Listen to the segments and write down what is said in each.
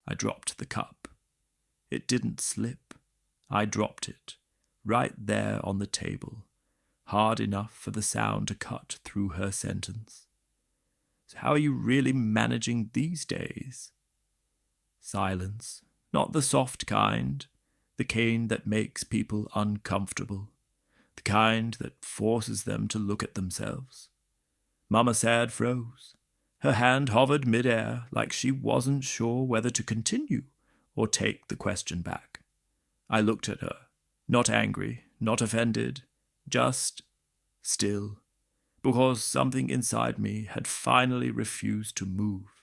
I dropped the cup. It didn't slip. I dropped it, right there on the table, hard enough for the sound to cut through her sentence. So how are you really managing these days? Silence, not the soft kind, the kind that makes people uncomfortable, the kind that forces them to look at themselves. Mama Sad froze. Her hand hovered mid-air like she wasn't sure whether to continue or take the question back. I looked at her, not angry, not offended, just still, because something inside me had finally refused to move.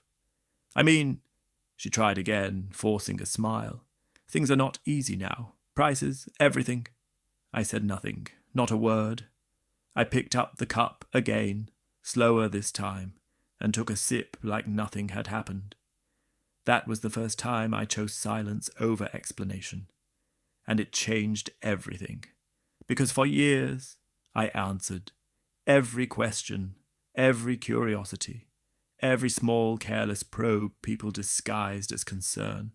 I mean, she tried again, forcing a smile. Things are not easy now. Prices, everything. I said nothing, not a word. I picked up the cup again, slower this time, and took a sip like nothing had happened. That was the first time I chose silence over explanation. And it changed everything. Because for years, I answered every question, every curiosity, every small careless probe people disguised as concern.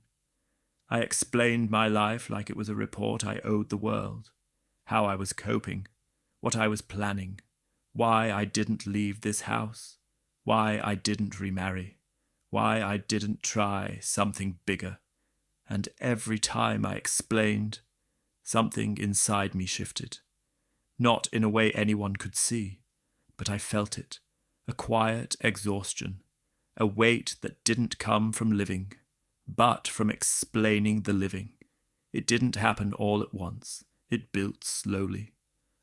I explained my life like it was a report I owed the world, how I was coping, what I was planning, why I didn't leave this house, why I didn't remarry, why I didn't try something bigger. And every time I explained, something inside me shifted. Not in a way anyone could see, but I felt it, a quiet exhaustion, a weight that didn't come from living, but from explaining the living. It didn't happen all at once. It built slowly,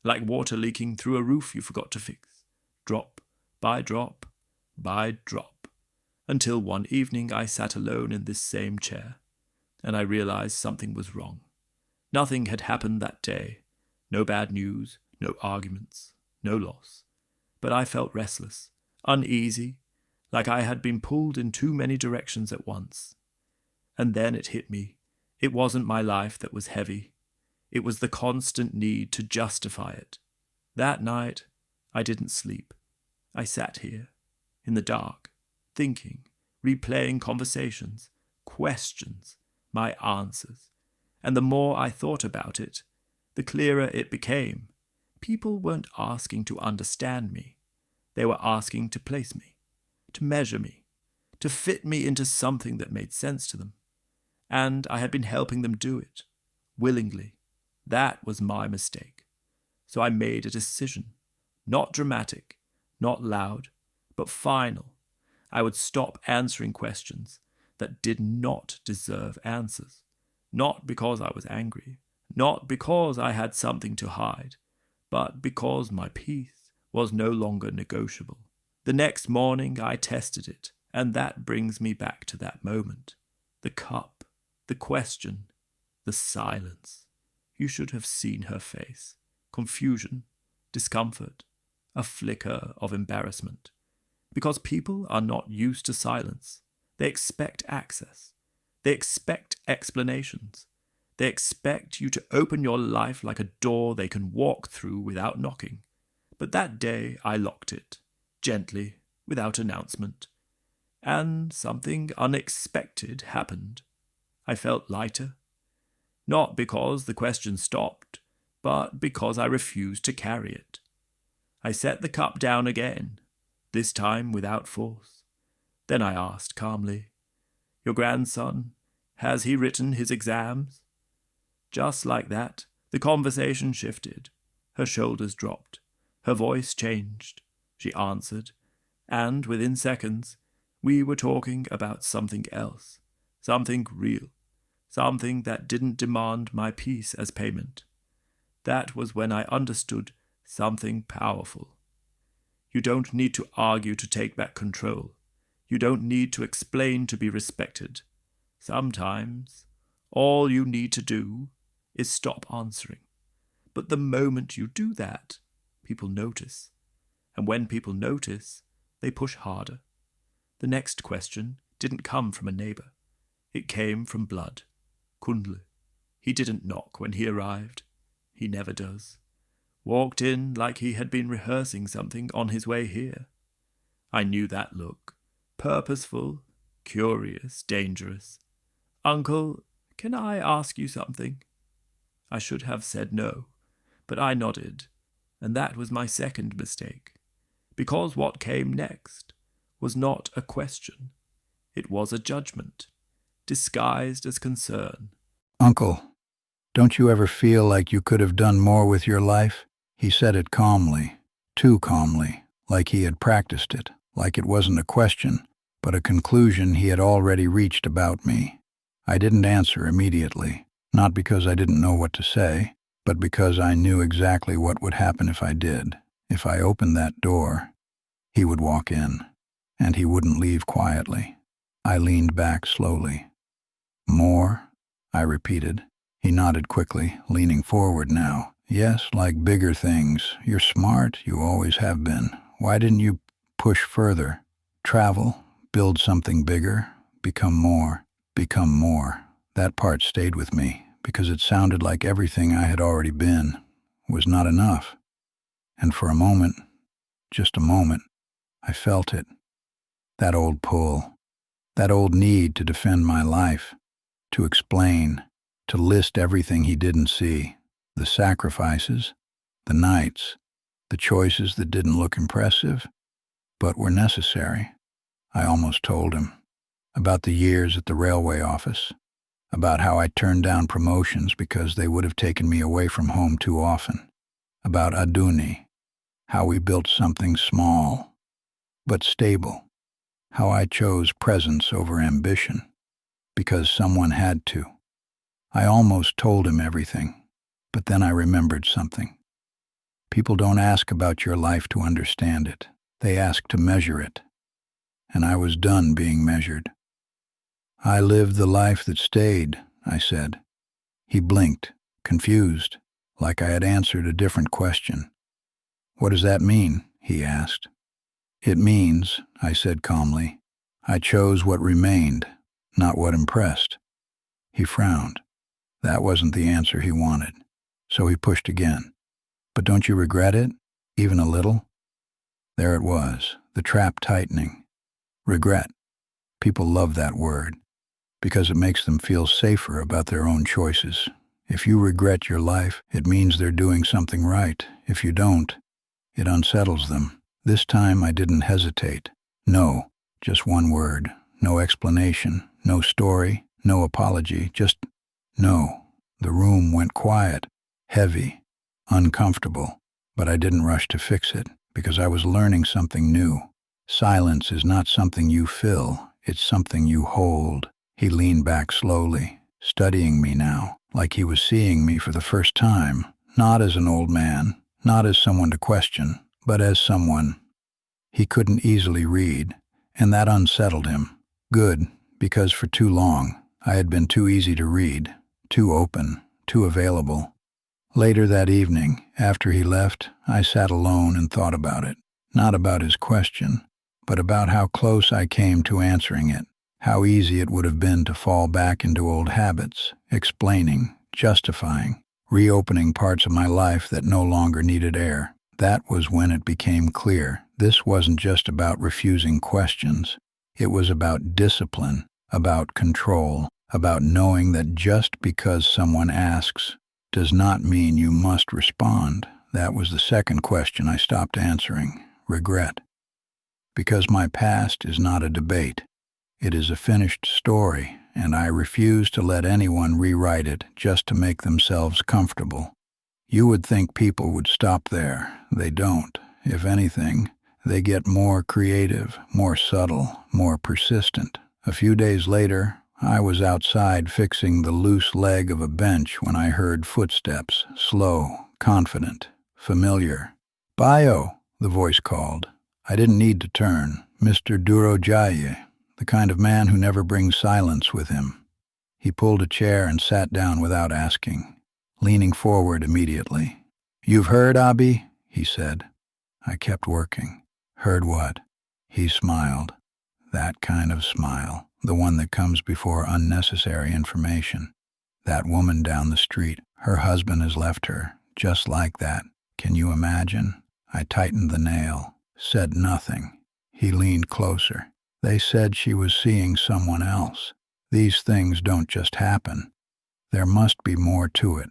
like water leaking through a roof you forgot to fix, drop by drop by drop, until one evening I sat alone in this same chair, and I realized something was wrong. Nothing had happened that day. No bad news, no arguments, no loss. But I felt restless, uneasy, like I had been pulled in too many directions at once. And then it hit me. It wasn't my life that was heavy. It was the constant need to justify it. That night, I didn't sleep. I sat here, in the dark, thinking, replaying conversations, questions, my answers. And the more I thought about it, the clearer it became. People weren't asking to understand me. They were asking to place me, to measure me, to fit me into something that made sense to them. And I had been helping them do it, willingly. That was my mistake. So I made a decision, not dramatic, not loud, but final. I would stop answering questions that did not deserve answers. Not because I was angry, not because I had something to hide, but because my peace was no longer negotiable. The next morning I tested it, and that brings me back to that moment. The cup, the question, the silence. You should have seen her face. Confusion, discomfort, a flicker of embarrassment. Because people are not used to silence. They expect access. They expect explanations. They expect you to open your life like a door they can walk through without knocking. But that day I locked it, gently, without announcement. And something unexpected happened. I felt lighter. Not because the question stopped, but because I refused to carry it. I set the cup down again, this time without force. Then I asked calmly, "Your grandson, has he written his exams?" Just like that, the conversation shifted. Her shoulders dropped. Her voice changed. She answered, and within seconds, we were talking about something else, something real, something that didn't demand my peace as payment. That was when I understood something powerful. You don't need to argue to take back control. You don't need to explain to be respected. Sometimes, all you need to do is stop answering. But the moment you do that, people notice. And when people notice, they push harder. The next question didn't come from a neighbor. It came from blood. Kundle. He didn't knock when he arrived. He never does. Walked in like he had been rehearsing something on his way here. I knew that look. Purposeful, curious, dangerous. Uncle, can I ask you something? I should have said no, but I nodded, and that was my second mistake, because what came next was not a question. It was a judgment, disguised as concern. Uncle, don't you ever feel like you could have done more with your life? He said it calmly, too calmly, like he had practiced it, like it wasn't a question, but a conclusion he had already reached about me. I didn't answer immediately, not because I didn't know what to say, but because I knew exactly what would happen if I did. If I opened that door, he would walk in, and he wouldn't leave quietly. I leaned back slowly. More? I repeated. He nodded quickly, leaning forward now. Yes, like bigger things. You're smart, you always have been. Why didn't you push further? Travel, build something bigger, become more. Become more. That part stayed with me, because it sounded like everything I had already been was not enough. And for a moment, just a moment, I felt it. That old pull, that old need to defend my life, to explain, to list everything he didn't see, the sacrifices, the nights, the choices that didn't look impressive, but were necessary. I almost told him about the years at the railway office, about how I turned down promotions because they would have taken me away from home too often, about Aduni, how we built something small, but stable, how I chose presence over ambition, because someone had to. I almost told him everything, but then I remembered something. People don't ask about your life to understand it. They ask to measure it. And I was done being measured. I lived the life that stayed, I said. He blinked, confused, like I had answered a different question. What does that mean? He asked. It means, I said calmly, I chose what remained, not what impressed. He frowned. That wasn't the answer he wanted. So he pushed again. But don't you regret it? Even a little? There it was, the trap tightening. Regret. People love that word, because it makes them feel safer about their own choices. If you regret your life, it means they're doing something right. If you don't, it unsettles them. This time I didn't hesitate. No, just one word. No explanation, no story, no apology, just no. The room went quiet, heavy, uncomfortable, but I didn't rush to fix it, because I was learning something new. Silence is not something you fill, it's something you hold. He leaned back slowly, studying me now, like he was seeing me for the first time, not as an old man, not as someone to question, but as someone. He couldn't easily read, and that unsettled him. Good, because for too long, I had been too easy to read, too open, too available. Later that evening, after he left, I sat alone and thought about it. Not about his question, but about how close I came to answering it. How easy it would have been to fall back into old habits, explaining, justifying, reopening parts of my life that no longer needed air. That was when it became clear. This wasn't just about refusing questions. It was about discipline, about control, about knowing that just because someone asks does not mean you must respond. That was the second question I stopped answering. Regret. Because my past is not a debate. It is a finished story, and I refuse to let anyone rewrite it just to make themselves comfortable. You would think people would stop there. They don't. If anything, they get more creative, more subtle, more persistent. A few days later, I was outside fixing the loose leg of a bench when I heard footsteps, slow, confident, familiar. "Bayo," the voice called. I didn't need to turn. Mr. Durojaye, the kind of man who never brings silence with him. He pulled a chair and sat down without asking, leaning forward immediately. "You've heard, Abi?" he said. I kept working. "Heard what?" He smiled. That kind of smile, the one that comes before unnecessary information. That woman down the street, her husband has left her, just like that. Can you imagine? I tightened the nail, said nothing. He leaned closer. They said she was seeing someone else. These things don't just happen. There must be more to it.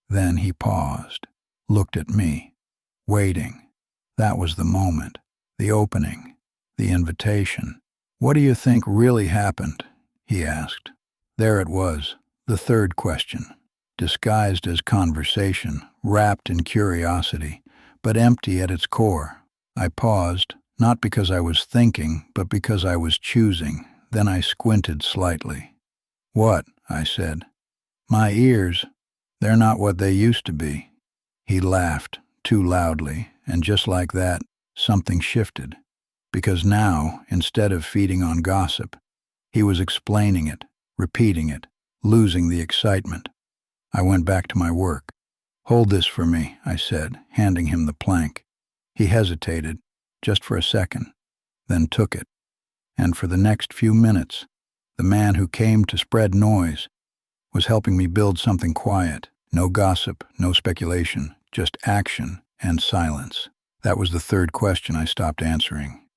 Then he paused, looked at me, waiting. That was the moment, the opening, the invitation. "What do you think really happened?" he asked. There it was, the third question, disguised as conversation, wrapped in curiosity, but empty at its core. I paused, not because I was thinking, but because I was choosing. Then I squinted slightly. "What?" I said. "My ears, they're not what they used to be." He laughed, too loudly, and just like that, something shifted. Because now, instead of feeding on gossip, he was explaining it, repeating it, losing the excitement. I went back to my work. "Hold this for me," I said, handing him the plank. He hesitated, just for a second, then took it. And for the next few minutes, the man who came to spread noise was helping me build something quiet. No gossip, no speculation, just action and silence. That was the third question I stopped answering.